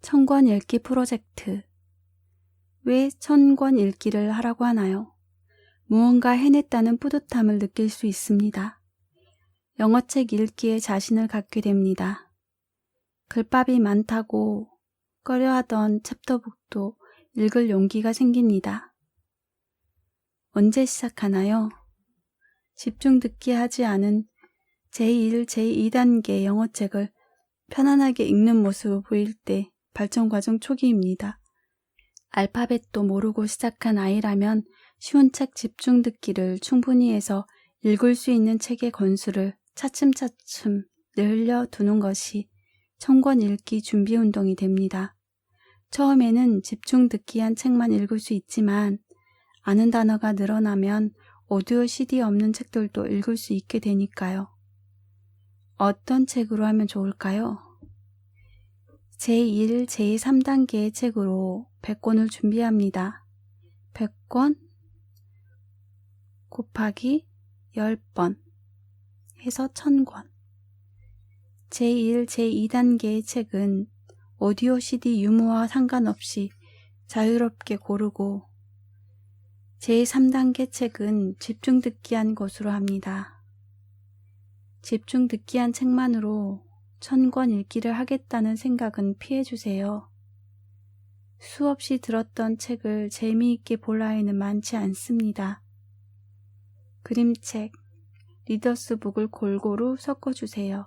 천권 읽기 프로젝트. 왜 1000권 읽기를 하라고 하나요? 무언가 해냈다는 뿌듯함을 느낄 수 있습니다. 영어책 읽기에 자신을 갖게 됩니다. 글밥이 많다고 꺼려하던 챕터북도 읽을 용기가 생깁니다. 언제 시작하나요? 집중 듣기 하지 않은 제1, 제2단계 영어책을 편안하게 읽는 모습을 보일 때 발전 과정 초기입니다. 알파벳도 모르고 시작한 아이라면 쉬운 책 집중 듣기를 충분히 해서 읽을 수 있는 책의 권수를 차츰차츰 늘려두는 것이 1000권 읽기 준비 운동이 됩니다. 처음에는 집중 듣기한 책만 읽을 수 있지만 아는 단어가 늘어나면 오디오 CD 없는 책들도 읽을 수 있게 되니까요. 어떤 책으로 하면 좋을까요? 제1, 제3단계의 책으로 100권을 준비합니다. 100권 곱하기 10번 해서 1000권. 제1, 제2단계의 책은 오디오 CD 유무와 상관없이 자유롭게 고르고 제3단계 책은 집중 듣기한 것으로 합니다. 집중 듣기한 책만으로 1000권 읽기를 하겠다는 생각은 피해주세요. 수없이 들었던 책을 재미있게 볼 아이는 많지 않습니다. 그림책, 리더스북을 골고루 섞어주세요.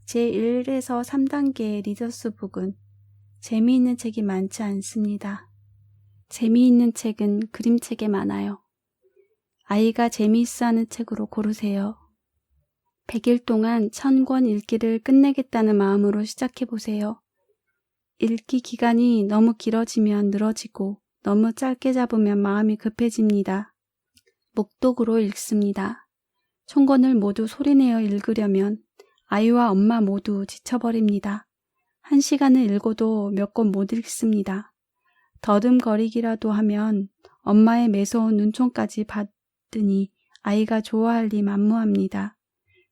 제1에서 3단계의 리더스북은 재미있는 책이 많지 않습니다. 재미있는 책은 그림책에 많아요. 아이가 재미있어하는 책으로 고르세요. 100일 동안 1000권 읽기를 끝내겠다는 마음으로 시작해보세요. 읽기 기간이 너무 길어지면 늘어지고 너무 짧게 잡으면 마음이 급해집니다. 목독으로 읽습니다. 1000권을 모두 소리내어 읽으려면 아이와 엄마 모두 지쳐버립니다. 1시간을 읽어도 몇 권 못 읽습니다. 더듬거리기라도 하면 엄마의 매서운 눈총까지 받으니 아이가 좋아할 리 만무합니다.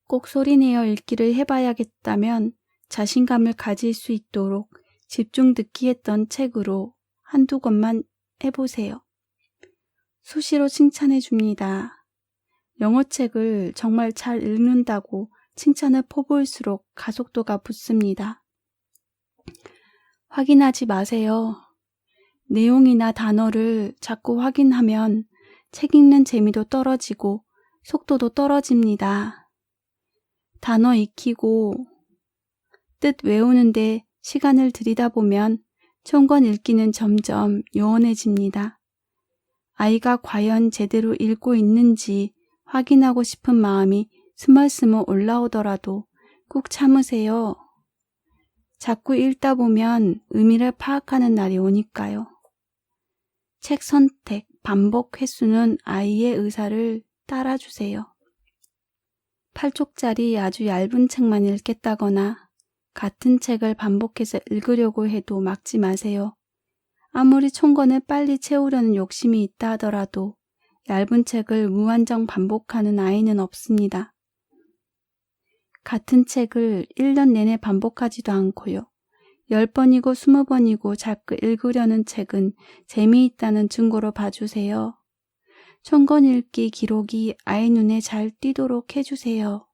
꼭 소리내어 읽기를 해봐야겠다면 자신감을 가질 수 있도록 집중 듣기 했던 책으로 한두 권만 해보세요. 수시로 칭찬해 줍니다. 영어책을 정말 잘 읽는다고 칭찬을 퍼부을수록 가속도가 붙습니다. 확인하지 마세요. 내용이나 단어를 자꾸 확인하면 책 읽는 재미도 떨어지고 속도도 떨어집니다. 단어 익히고 뜻 외우는데 시간을 들이다보면 1000권 읽기는 점점 요원해집니다. 아이가 과연 제대로 읽고 있는지 확인하고 싶은 마음이 스멀스멀 올라오더라도 꾹 참으세요. 자꾸 읽다 보면 의미를 파악하는 날이 오니까요. 책 선택, 반복 횟수는 아이의 의사를 따라주세요. 8쪽짜리 아주 얇은 책만 읽겠다거나 같은 책을 반복해서 읽으려고 해도 막지 마세요. 아무리 1000권을 빨리 채우려는 욕심이 있다 하더라도 얇은 책을 무한정 반복하는 아이는 없습니다. 같은 책을 1년 내내 반복하지도 않고요. 10번이고 20번이고 자꾸 읽으려는 책은 재미있다는 증거로 봐주세요. 1000권 읽기 기록이 아이 눈에 잘 띄도록 해주세요.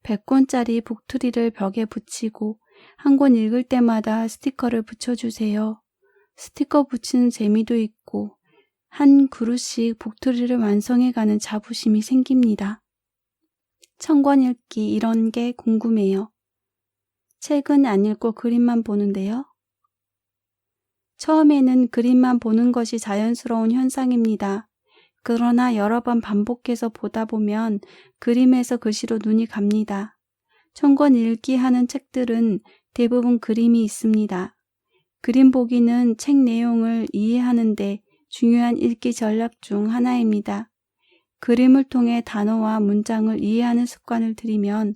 100권짜리 북트리를 벽에 붙이고 한 권 읽을 때마다 스티커를 붙여주세요. 스티커 붙이는 재미도 있고 한 그루씩 북트리를 완성해가는 자부심이 생깁니다. 1000권 읽기 이런 게 궁금해요. 책은 안 읽고 그림만 보는데요. 처음에는 그림만 보는 것이 자연스러운 현상입니다. 그러나 여러 번 반복해서 보다 보면 그림에서 글씨로 눈이 갑니다. 1000권 읽기 하는 책들은 대부분 그림이 있습니다. 그림 보기는 책 내용을 이해하는데 중요한 읽기 전략 중 하나입니다. 그림을 통해 단어와 문장을 이해하는 습관을 들이면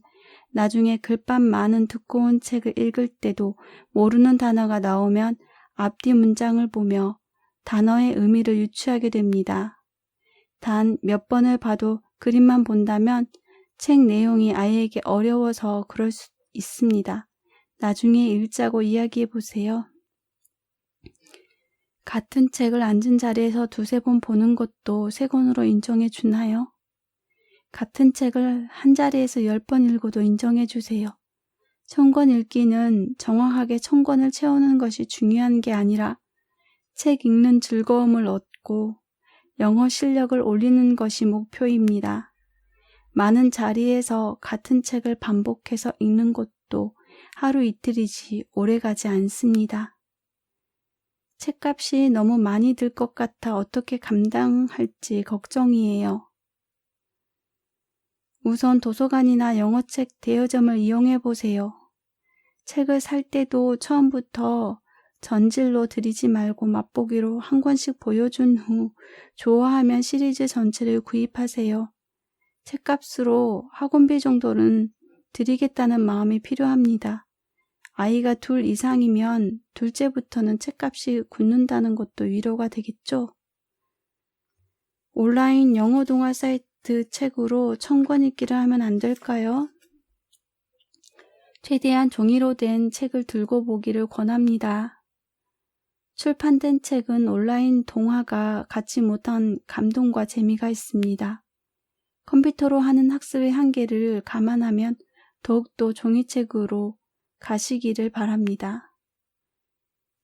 나중에 글밥 많은 두꺼운 책을 읽을 때도 모르는 단어가 나오면 앞뒤 문장을 보며 단어의 의미를 유추하게 됩니다. 단 몇 번을 봐도 그림만 본다면 책 내용이 아이에게 어려워서 그럴 수 있습니다. 나중에 읽자고 이야기해 보세요. 같은 책을 앉은 자리에서 두세 번 보는 것도 세 권으로 인정해 주나요? 같은 책을 한 자리에서 10번 읽어도 인정해 주세요. 1000권 읽기는 정확하게 1000권을 채우는 것이 중요한 게 아니라 책 읽는 즐거움을 얻고 영어 실력을 올리는 것이 목표입니다. 많은 자리에서 같은 책을 반복해서 읽는 것도 하루 이틀이지 오래가지 않습니다. 책값이 너무 많이 들 것 같아 어떻게 감당할지 걱정이에요. 우선 도서관이나 영어책 대여점을 이용해 보세요. 책을 살 때도 처음부터 전질로 들이지 말고 맛보기로 한 권씩 보여준 후 좋아하면 시리즈 전체를 구입하세요. 책값으로 학원비 정도는 드리겠다는 마음이 필요합니다. 아이가 2 이상이면 둘째부터는 책값이 굳는다는 것도 위로가 되겠죠? 온라인 영어 동화 사이트 책으로 1000권 읽기를 하면 안 될까요? 최대한 종이로 된 책을 들고 보기를 권합니다. 출판된 책은 온라인 동화가 갖지 못한 감동과 재미가 있습니다. 컴퓨터로 하는 학습의 한계를 감안하면 더욱더 종이책으로 가시기를 바랍니다.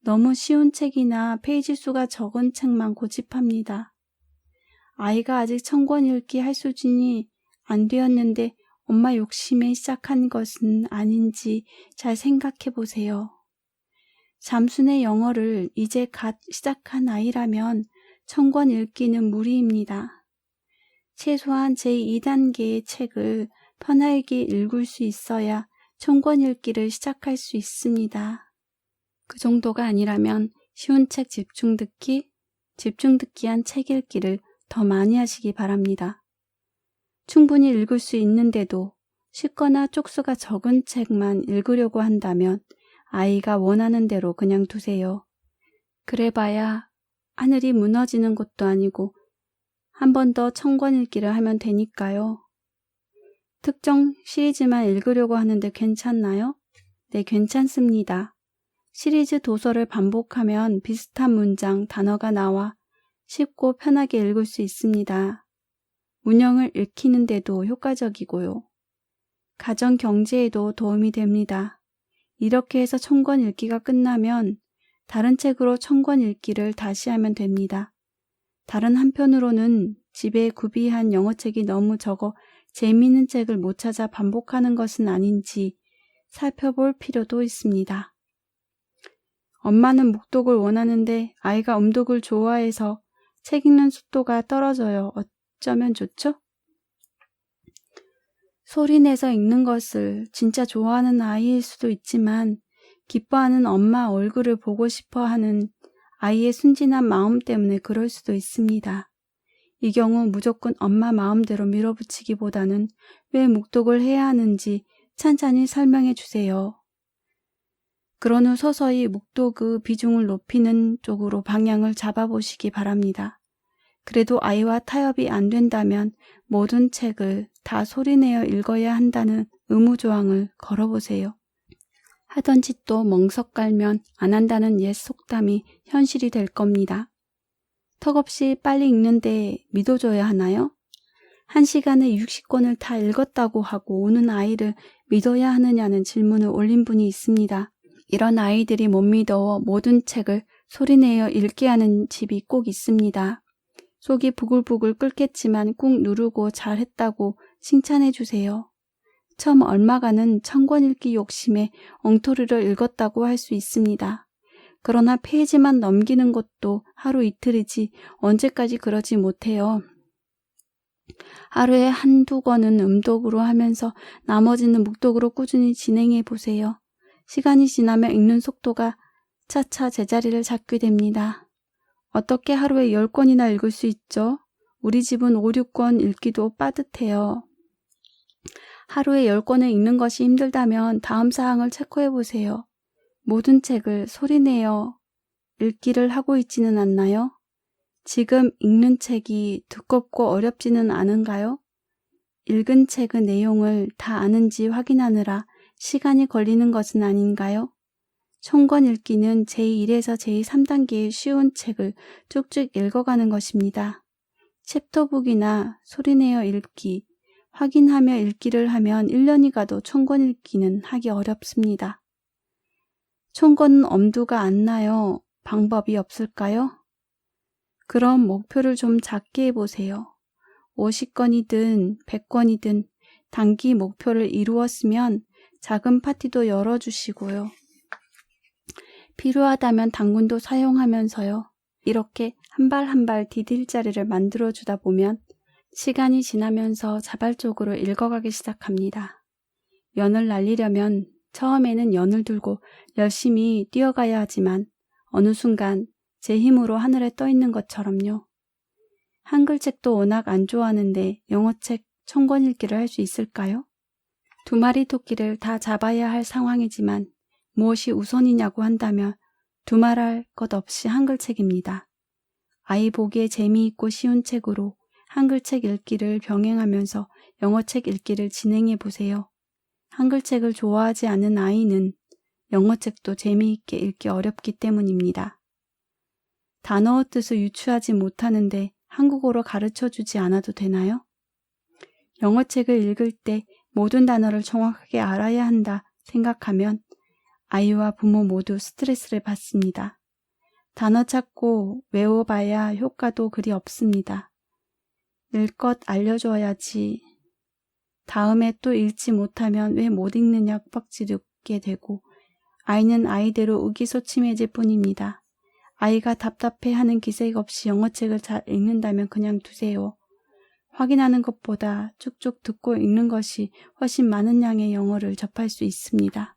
너무 쉬운 책이나 페이지 수가 적은 책만 고집합니다. 아이가 아직 1000권 읽기 할 수준이 안 되었는데 엄마 욕심에 시작한 것은 아닌지 잘 생각해 보세요. 잠순의 영어를 이제 갓 시작한 아이라면 1000권 읽기는 무리입니다. 최소한 제2단계의 책을 편하게 읽을 수 있어야 1000권 읽기를 시작할 수 있습니다. 그 정도가 아니라면 쉬운 책 집중 듣기한 책 읽기를 더 많이 하시기 바랍니다. 충분히 읽을 수 있는데도 쉽거나 쪽수가 적은 책만 읽으려고 한다면 아이가 원하는 대로 그냥 두세요. 그래봐야 하늘이 무너지는 것도 아니고 한 번 더 1000권 읽기를 하면 되니까요. 특정 시리즈만 읽으려고 하는데 괜찮나요? 네, 괜찮습니다. 시리즈 도서를 반복하면 비슷한 문장, 단어가 나와 쉽고 편하게 읽을 수 있습니다. 문형을 읽히는데도 효과적이고요. 가정 경제에도 도움이 됩니다. 이렇게 해서 1000권 읽기가 끝나면 다른 책으로 1000권 읽기를 다시 하면 됩니다. 다른 한편으로는 집에 구비한 영어책이 너무 적어 재미있는 책을 못 찾아 반복하는 것은 아닌지 살펴볼 필요도 있습니다. 엄마는 묵독을 원하는데 아이가 음독을 좋아해서 책 읽는 속도가 떨어져요. 어쩌면 좋죠? 소리내서 읽는 것을 진짜 좋아하는 아이일 수도 있지만 기뻐하는 엄마 얼굴을 보고 싶어 하는 아이의 순진한 마음 때문에 그럴 수도 있습니다. 이 경우 무조건 엄마 마음대로 밀어붙이기보다는 왜 묵독을 해야 하는지 찬찬히 설명해 주세요. 그런 후 서서히 묵독의 비중을 높이는 쪽으로 방향을 잡아보시기 바랍니다. 그래도 아이와 타협이 안 된다면 모든 책을 다 소리내어 읽어야 한다는 의무조항을 걸어보세요. 하던 짓도 멍석 깔면 안 한다는 옛 속담이 현실이 될 겁니다. 턱없이 빨리 읽는데 믿어줘야 하나요? 1시간에 60권을 다 읽었다고 하고 우는 아이를 믿어야 하느냐는 질문을 올린 분이 있습니다. 이런 아이들이 못 믿어 모든 책을 소리내어 읽게 하는 집이 꼭 있습니다. 속이 부글부글 끓겠지만 꾹 누르고 잘했다고 칭찬해 주세요. 처음 얼마간은 1000권 읽기 욕심에 엉터리를 읽었다고 할 수 있습니다. 그러나 페이지만 넘기는 것도 하루 이틀이지 언제까지 그러지 못해요. 하루에 한두 권은 음독으로 하면서 나머지는 묵독으로 꾸준히 진행해 보세요. 시간이 지나면 읽는 속도가 차차 제자리를 잡게 됩니다. 어떻게 하루에 10권이나 읽을 수 있죠? 우리 집은 5, 6권 읽기도 빠듯해요. 하루에 10권을 읽는 것이 힘들다면 다음 사항을 체크해 보세요. 모든 책을 소리내어 읽기를 하고 있지는 않나요? 지금 읽는 책이 두껍고 어렵지는 않은가요? 읽은 책의 내용을 다 아는지 확인하느라 시간이 걸리는 것은 아닌가요? 총권 읽기는 제1에서 제3단계의 쉬운 책을 쭉쭉 읽어가는 것입니다. 챕터북이나 소리내어 읽기, 확인하며 읽기를 하면 1년이 가도 총권 읽기는 하기 어렵습니다. 총권은 엄두가 안 나요. 방법이 없을까요? 그럼 목표를 좀 작게 해보세요. 50권이든 100권이든 단기 목표를 이루었으면 작은 파티도 열어주시고요. 필요하다면 당근도 사용하면서요. 이렇게 한 발 한 발 디딜 자리를 만들어주다 보면 시간이 지나면서 자발적으로 읽어가기 시작합니다. 연을 날리려면 처음에는 연을 들고 열심히 뛰어가야 하지만 어느 순간 제 힘으로 하늘에 떠 있는 것처럼요. 한글책도 워낙 안 좋아하는데 영어책 1000권 읽기를 할 수 있을까요? 2마리 토끼를 다 잡아야 할 상황이지만 무엇이 우선이냐고 한다면 두말할 것 없이 한글책입니다. 아이 보기에 재미있고 쉬운 책으로 한글책 읽기를 병행하면서 영어책 읽기를 진행해 보세요. 한글책을 좋아하지 않은 아이는 영어책도 재미있게 읽기 어렵기 때문입니다. 단어의 뜻을 유추하지 못하는데 한국어로 가르쳐주지 않아도 되나요? 영어책을 읽을 때 모든 단어를 정확하게 알아야 한다 생각하면 아이와 부모 모두 스트레스를 받습니다. 단어 찾고 외워봐야 효과도 그리 없습니다. 읽것 알려줘야지. 다음에 또 읽지 못하면 왜 못 읽느냐 윽박지르게 되고 아이는 아이대로 의기소침해질 뿐입니다. 아이가 답답해하는 기색 없이 영어책을 잘 읽는다면 그냥 두세요. 확인하는 것보다 쭉쭉 듣고 읽는 것이 훨씬 많은 양의 영어를 접할 수 있습니다.